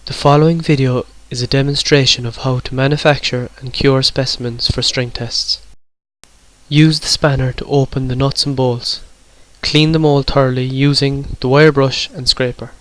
The following video is a demonstration of how to manufacture and cure specimens for strength tests. Use the spanner to open the nuts and bolts. Clean the mold thoroughly using the wire brush and scraper.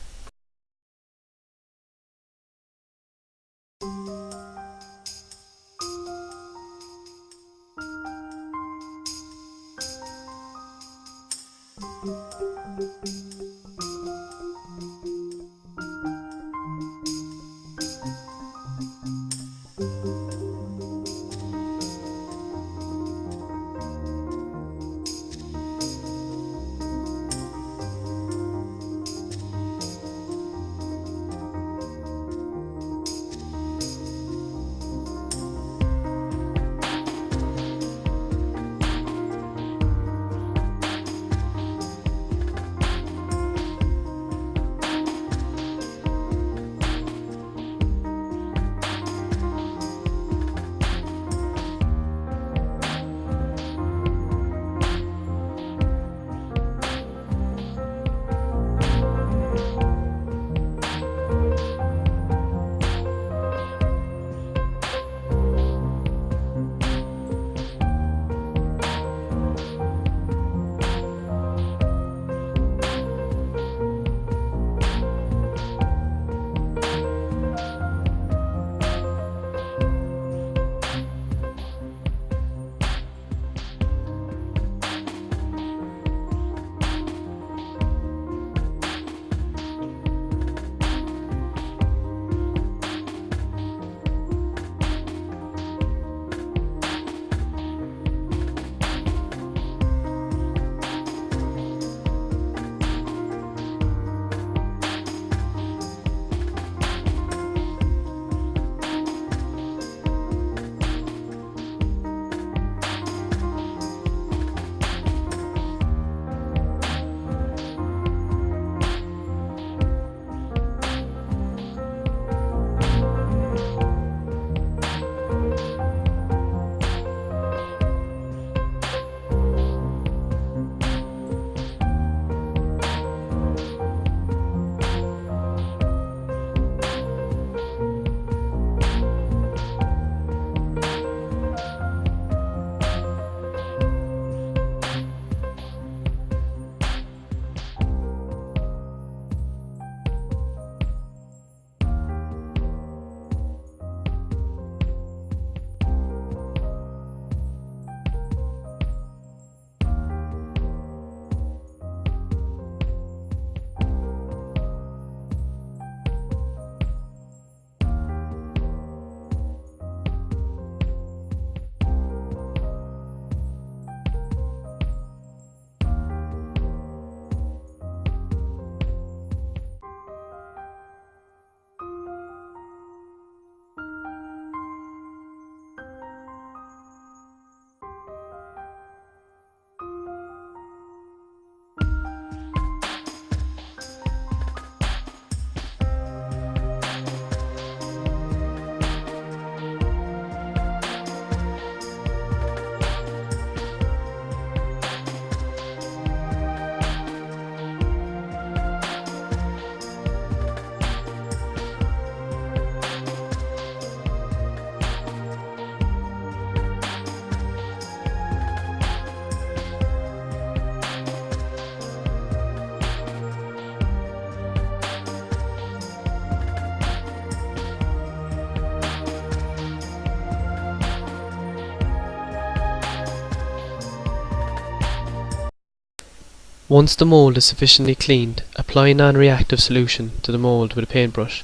Once the mold is sufficiently cleaned, apply non-reactive solution to the mold with a paintbrush.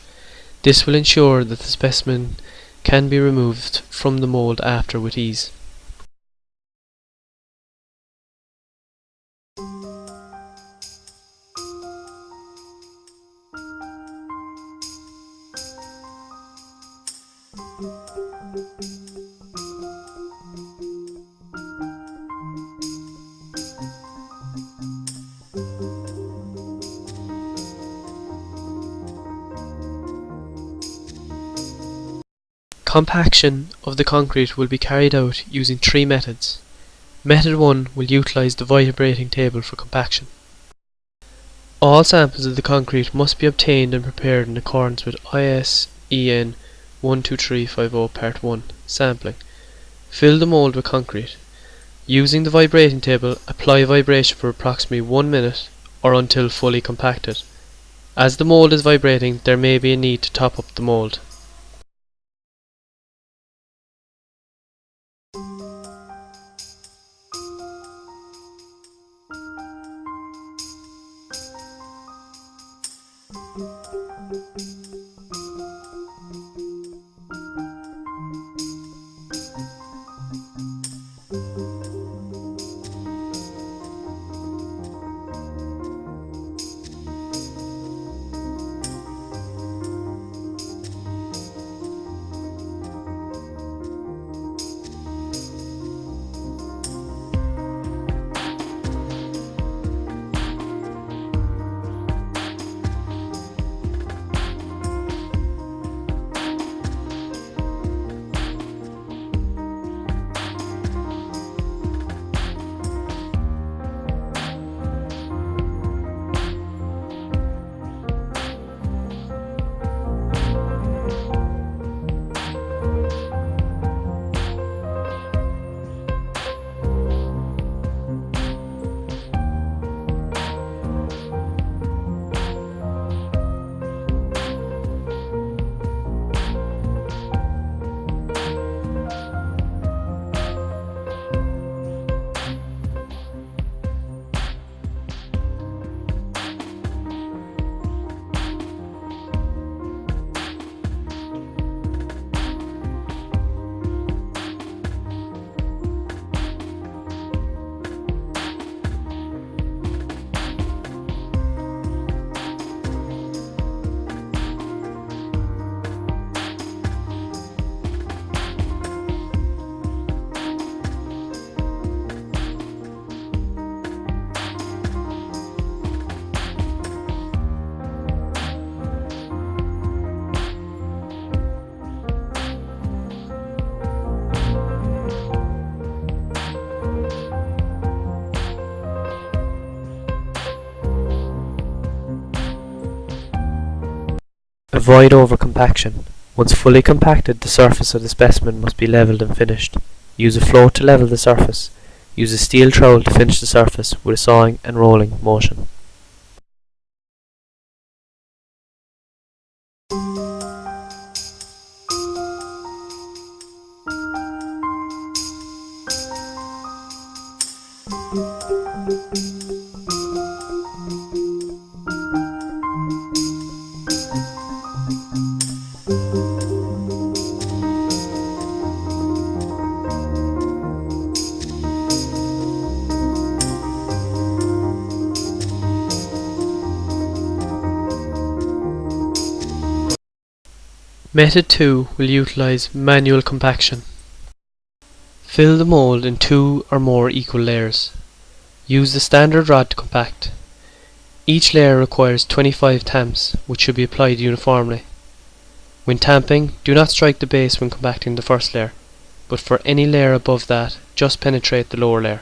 This will ensure that the specimen can be removed from the mold after with ease. Compaction of the concrete will be carried out using 3 methods. Method 1 will utilise the vibrating table for compaction. All samples of the concrete must be obtained and prepared in accordance with ISEN 12350 Part 1 Sampling. Fill the mould with concrete. Using the vibrating table, apply vibration for approximately 1 minute or until fully compacted. As the mould is vibrating, there may be a need to top up the mould. Avoid overcompaction. Once fully compacted, the surface of the specimen must be levelled and finished. Use a float to level the surface. Use a steel trowel to finish the surface with a sawing and rolling motion. Method 2 will utilise manual compaction. Fill the mould in 2 or more equal layers. Use the standard rod to compact. Each layer requires 25 tamps, which should be applied uniformly. When tamping, do not strike the base when compacting the first layer, but for any layer above that, just penetrate the lower layer.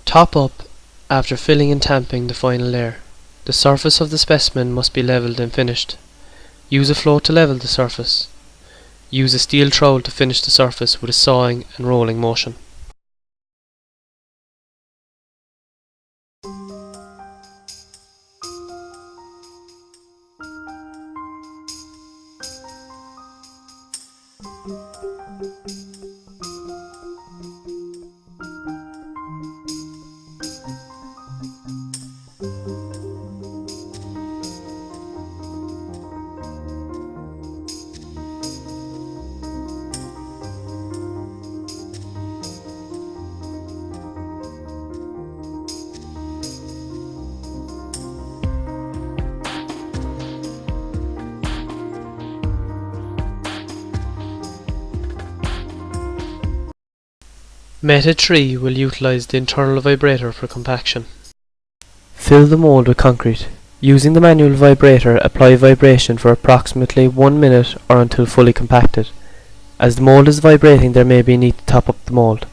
Top up after filling and tamping the final layer. The surface of the specimen must be levelled and finished. Use a float to level the surface. Use a steel trowel to finish the surface with a sawing and rolling motion. Method 3 will utilise the internal vibrator for compaction. Fill the mould with concrete. Using the manual vibrator, apply vibration for approximately 1 minute or until fully compacted. As the mould is vibrating, there may be a need to top up the mould.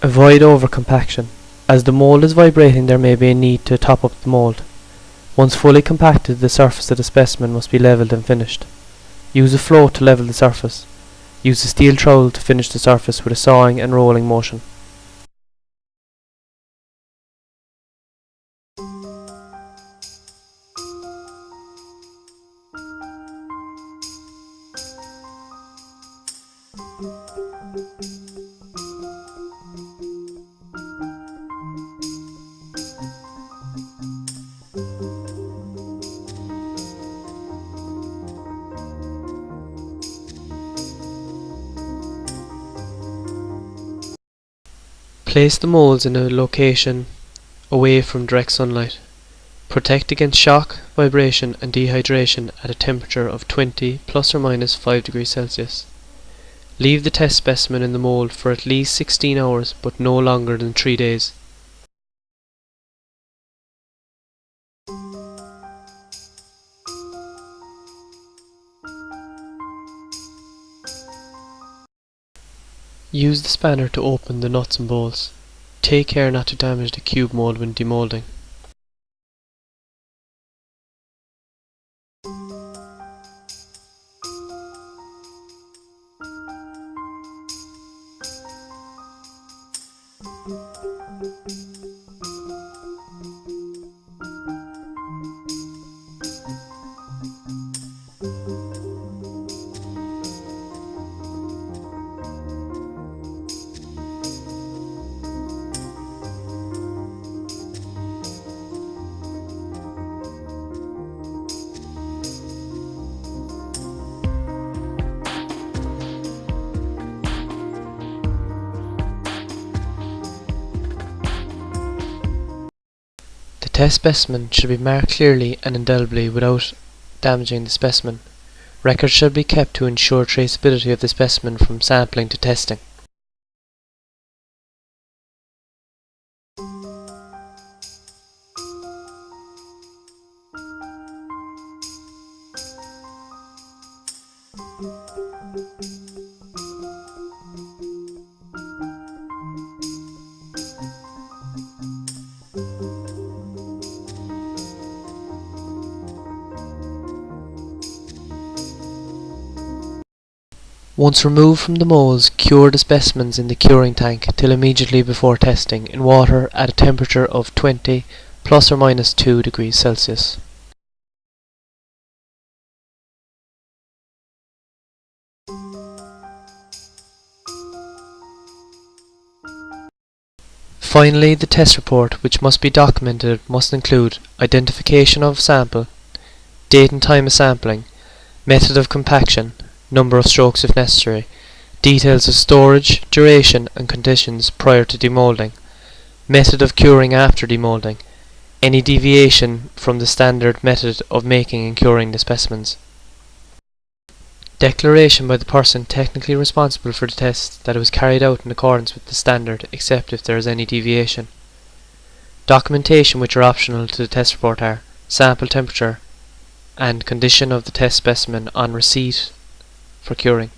Avoid overcompaction. As the mould is vibrating, there may be a need to top up the mould. Once fully compacted, the surface of the specimen must be levelled and finished. Use a float to level the surface. Use a steel trowel to finish the surface with a sawing and rolling motion. Place the moulds in a location away from direct sunlight. Protect against shock, vibration and dehydration at a temperature of 20 plus or minus 5 degrees Celsius. Leave the test specimen in the mould for at least 16 hours but no longer than 3 days. Use the spanner to open the nuts and bolts. Take care not to damage the cube mould when demoulding. The test specimen should be marked clearly and indelibly without damaging the specimen. Records should be kept to ensure traceability of the specimen from sampling to testing. Once removed from the moulds, cure the specimens in the curing tank till immediately before testing in water at a temperature of 20 plus or minus 2 degrees Celsius. Finally, the test report, which must be documented, must include identification of sample, date and time of sampling, method of compaction, number of strokes if necessary, details of storage, duration and conditions prior to demoulding, method of curing after demoulding, any deviation from the standard method of making and curing the specimens. Declaration by the person technically responsible for the test that it was carried out in accordance with the standard, except if there is any deviation. Documentation which are optional to the test report are sample temperature and condition of the test specimen on receipt for curing.